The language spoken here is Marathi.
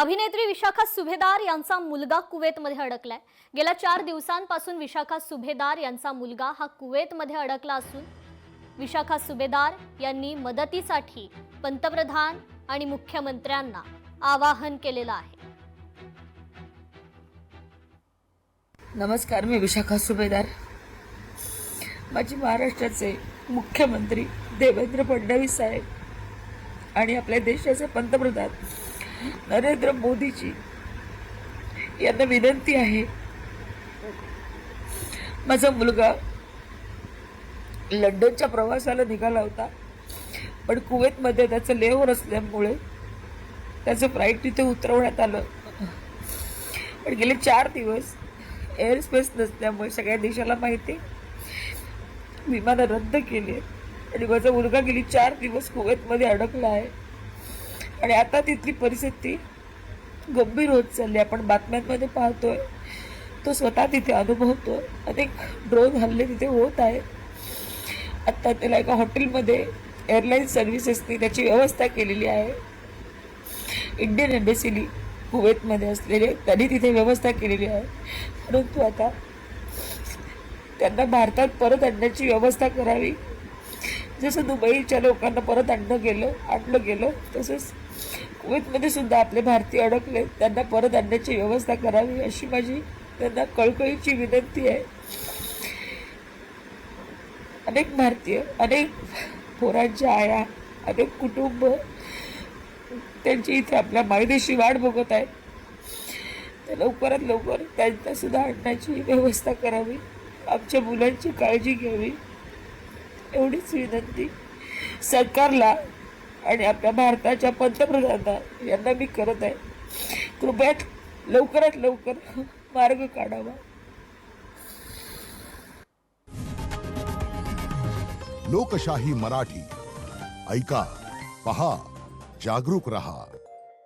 अभिनेत्री विशाखा सुभेदार यांचा मुलगा कुवेतमध्ये अडकलाय। गेल्या 4 दिवसांपासून विशाखा सुभेदार यांचा मुलगा हा कुवेतमध्ये अडकला असून विशाखा सुभेदार यांनी मदतीसाठी पंतप्रधान आणि मुख्यमंत्र्यांना आवाहन केलेलं आहे। नमस्कार, मी विशाखा सुभेदार। माझी महाराष्ट्राचे मुख्यमंत्री देवेंद्र फडणवीस साहेब आणि आपल्या देशाचे पंतप्रधान नरेंद्र मोदीजी यांना विनंती आहे। माझा मुलगा लंडनच्या प्रवासाला निघाला होता, पण कुवेतमध्ये त्याचं लेओव्हर असल्यामुळे त्याचं फ्लाईट तिथे उतरवण्यात आलं। पण गेले 4 दिवस एअर स्पेस नसल्यामुळे सगळ्या देशाला माहिती विमानं रद्द केली आणि माझा मुलगा गेली 4 दिवस कुवेतमध्ये अडकला आहे आणि आता तिथली परिस्थिती गंभीर होत चालली। आपण बातम्यांमध्ये पाहतोय, तो स्वतः तिथे अनुभवतोय। अनेक ड्रोन हल्ले तिथे होत आहेत। आता त्याला एका हॉटेलमध्ये एअरलाईन सर्व्हिसेसनी त्याची व्यवस्था केलेली आहे। इंडियन एम्बेसीनी कुवेतमध्ये असलेले त्यांनी तिथे व्यवस्था केलेली आहे, परंतु आता त्यांना भारतात परत आणण्याची व्यवस्था करावी। जसं दुबईच्या लोकांना परत आणलं गेलं तसंच कुवेतमध्ये सुद्धा आपले भारतीय अडकले, त्यांना परत आणण्याची व्यवस्था करावी अशी माझी त्यांना कळकळीची विनंती आहे। अनेक भारतीय, अनेक पोरांच्या आया, अनेक कुटुंब त्यांची इथे आपल्या मायदेशी वाट बघत आहेत। तर लवकरात लवकर त्यांना सुद्धा आणण्याची व्यवस्था करावी, आमच्या मुलांची काळजी घ्यावी एवढीच विनंती सरकारला आणि आपल्या भारताच्या पंतप्रधानांना यांना मी करत आहे। कृपया लवकरात लवकर मार्ग काढावा। लोकशाही मराठी ऐका, पहा, जागरूक रहा।